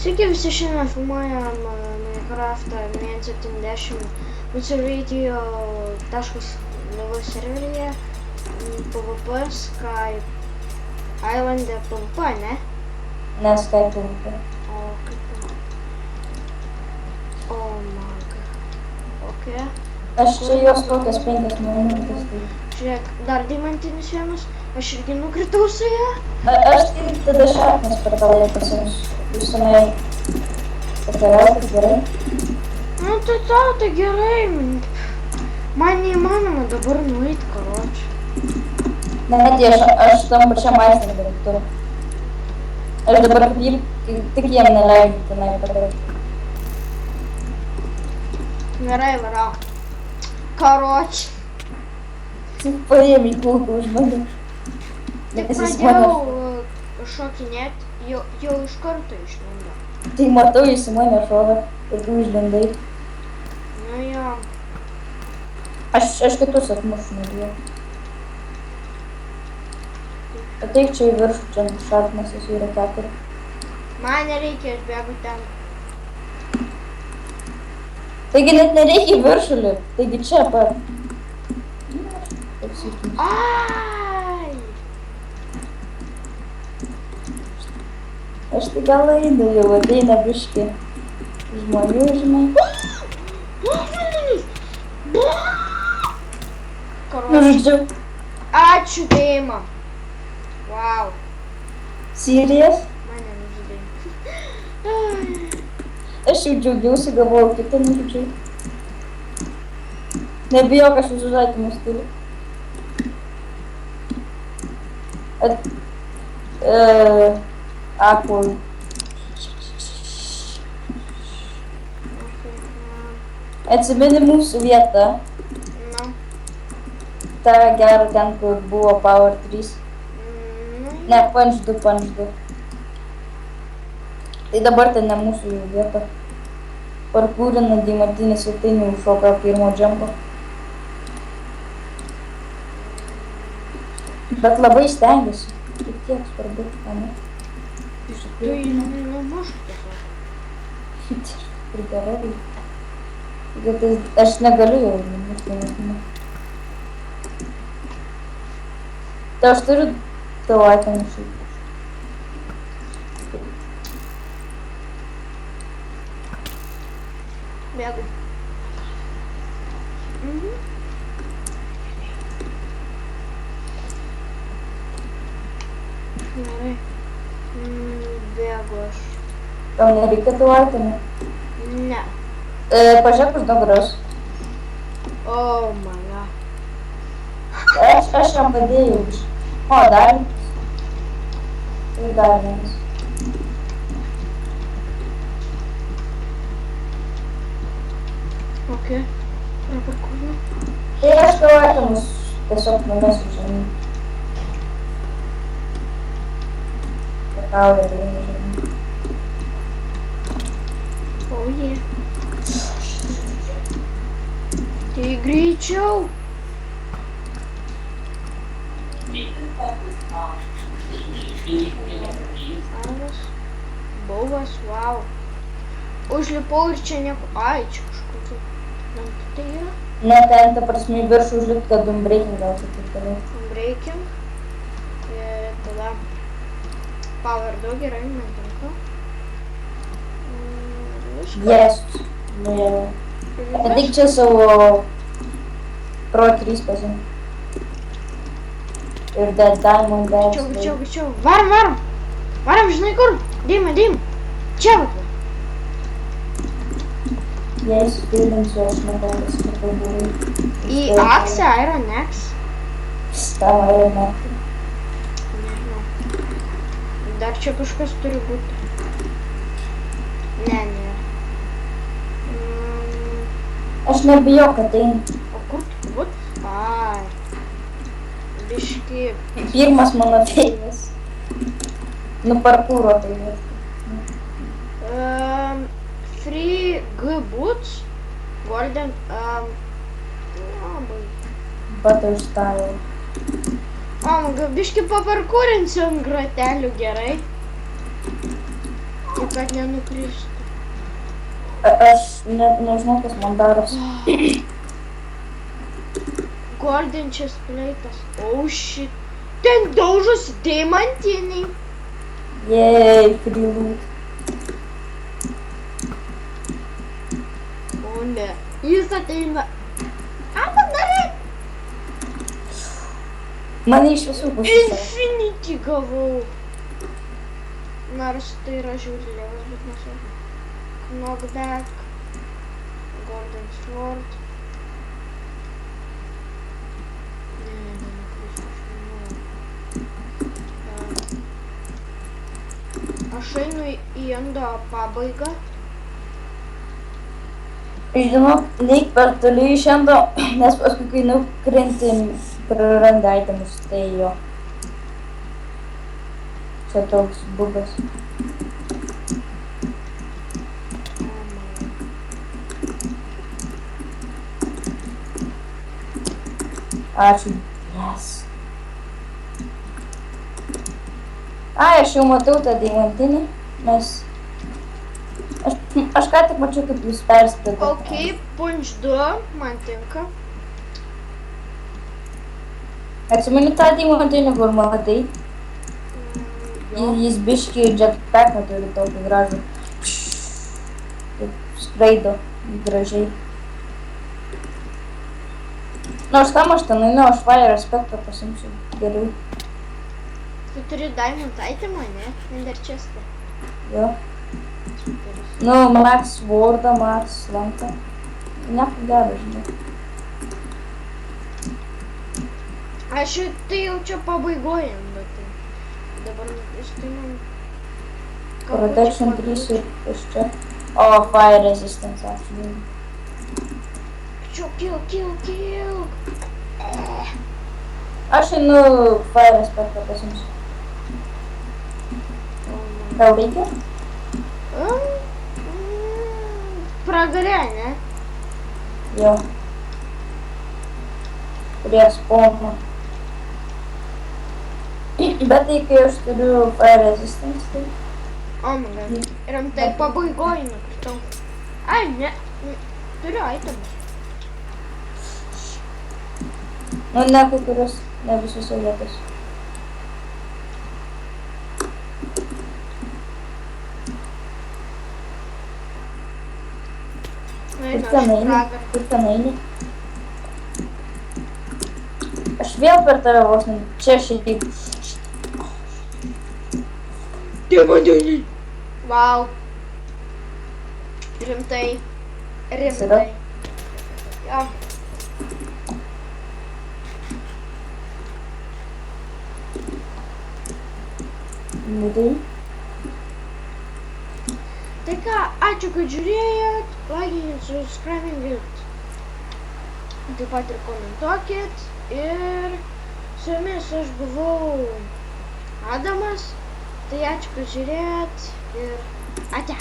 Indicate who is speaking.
Speaker 1: Sveiki visi, šiandien filmuojam Minecraftą 1.70 MuciRadio.lv serveryje PvP Skype Island'e PvP, ne?
Speaker 2: Ne Skype PvP.
Speaker 1: O kaip O maga. Ok.
Speaker 2: Aš čia jos kokias 5 minutės.
Speaker 1: Žiūrėk, dar deimantinis vienas, aš irgi nukritau su ją.
Speaker 2: Aš tik tada šaknis per tą laiką išsamei pakeliauti gerai.
Speaker 1: Nu tai tau, tai gerai. Man neįmanoma dabar nueit, karoči.
Speaker 2: Ne, tai aš tam pačiam aistėm dar turiu. Aš dabar tik jiem neleidžiu tenai patekti.
Speaker 1: Gerai, varo. Karoči.
Speaker 2: Paėm į kulką už mane.
Speaker 1: Tik pradėjau šokinėti, jau iš karto išlindo.
Speaker 2: Tai matau, jis į mane šovė ir tu užlindai.
Speaker 1: Nu jo.
Speaker 2: Aš kitus atmušu nebijau. Ateik čia į viršų, čia šaknis esu yra 4.
Speaker 1: Man nereikia, aš bėgu ten.
Speaker 2: Taigi net nereikia į viršų lipt, taigi čia pat.
Speaker 1: Ai!
Speaker 2: Aš tai gal einu, jau ateina biški žmonių, žinai. Nu, žodžiu.
Speaker 1: Ačiū, Deima. Wow.
Speaker 2: Sirijas?
Speaker 1: Mane nužudai.
Speaker 2: Aš jau džiaugiausi, galvojau kitą nužudžiau. Nebijok, aš už žaidimus turiu. Apple. Atsimeni mūsų vietą.
Speaker 1: Nu.
Speaker 2: Ta gera ten, kur buvo Power 3. Ne, Punch 2. Tai dabar ten ne mūsų jau vieta. Parkūrina deimantinį svetainį užšoka pirmo džempo. Bet labai stengiasi. Tik tiek svarbu, ne?
Speaker 1: Tu numušk tiesiog.
Speaker 2: Ir gerai. Aš negaliu jau numušti. Tai aš turiu tavo itemų šiaip.
Speaker 1: Bėgu. Gerai. Bėgu aš.
Speaker 2: Tau nereikia tavo itemų?
Speaker 1: Ne.
Speaker 2: Pažiūrėk už nugaros.
Speaker 1: Oh my god.
Speaker 2: Aš jam padėjau. O, dar. Ir dar vienas.
Speaker 1: Ok. Praparkūriu.
Speaker 2: Tai aš tavo itemus tiesiog numesiu žemyn. Pakauja žemyn.
Speaker 1: Oh yeah. Tai greičiau. Arvas. Bauvas, wow. Užlipau ir čia nieko. Ai, čia kažkokia. Man tai yra?
Speaker 2: Ne, ten ta prasme į viršų užlipt, kad unbreaking gal taip toliau.
Speaker 1: Unbreaking. Ir tada Power 2 gerai, man tinka.
Speaker 2: Yes. Nu jau. Ateik čia savo Pro 3 pasim. Ir Dead Diamond Dance.
Speaker 1: Greičiau. Varam! Varam, žinai kur? Deima. Čia vat.
Speaker 2: Jei supilinsiu, aš negalės pakalbėjau.
Speaker 1: Į Axe, Iron Axe?
Speaker 2: Tavo Iron Axe.
Speaker 1: Nežinau. Dar čia kažkas turi būti. Ne.
Speaker 2: Aš nebijau, kad eini.
Speaker 1: O kur tu būt? Ai. Biški.
Speaker 2: Pirmas mano feilas. Nu parkūro feilas.
Speaker 1: Free G boots. Golden. Labai.
Speaker 2: Butterstyle.
Speaker 1: Biški paparkūrinsiu ant grotelių gerai. Tik kad nenukristų.
Speaker 2: Aš nežinau, kas man darosi.
Speaker 1: Golden chest plate'as. Oh shit. Ten daužosi deimantiniai.
Speaker 2: Jei, free loot.
Speaker 1: O ne. Jis ateina. A, padarai.
Speaker 2: Mane iš visų pusių.
Speaker 1: Infinity gavau. Nors tai yra žiūri lėvas, bet nesvarbu. Knockback. Golden sword. Aš einu į endo pabaigą.
Speaker 2: Žinau, neik per toli iš endo, nes paskui kai nukrenti, prarandi itemus, tai jo. Čia toks bugas. Ačiū. Yes. Ai, aš jau matau tą deimantinį, nes aš ką tik mačiau, kaip jūs perspėjote.
Speaker 1: Ok, punch 2, man tinka.
Speaker 2: Atsimeni tą deimantinį, kur matai?
Speaker 1: Jo.
Speaker 2: Jis biškį jetpacką turi tokį gražų. Taip skraido gražiai. Nors kam aš ten einu, aš fire aspektą pasimsiu geriau.
Speaker 1: Tu turi diamond itemą, ne? Ender chest'ą.
Speaker 2: Jo. Nu, max swordą, max lantą. Nieko gero, žinai.
Speaker 1: Aš tai jau čia pabaigojam, bet tai. Dabar iš tai man...
Speaker 2: Protection 3 ir iš čia. O, fire resistance, ačiū.
Speaker 1: Kill.
Speaker 2: Aš einu fire aspektą pasimsiu. Tau reikia?
Speaker 1: Pragarė, ne?
Speaker 2: Jo. Prie spawno. Bet tai kai aš turiu fire resistance, tai...
Speaker 1: O, my god. Rimtai pabaigoj nukritau. Ai, ne. Turiu itemus.
Speaker 2: Nu, ne kai kurios, ne visose vietose. Kur ten eini? Aš vėl per tave vos ne... Čia šiaip.
Speaker 1: Diamantiniai. Wow. Rimtai.
Speaker 2: Yra?
Speaker 1: Jo.
Speaker 2: Nudai.
Speaker 1: Tai ką, ačiū, kad žiūrėjot, laikykit, subscribingit, taip pat ir komentuokit. Ir su jumis aš buvau Adamas, tai ačiū, kad žiūrėjot ir ate.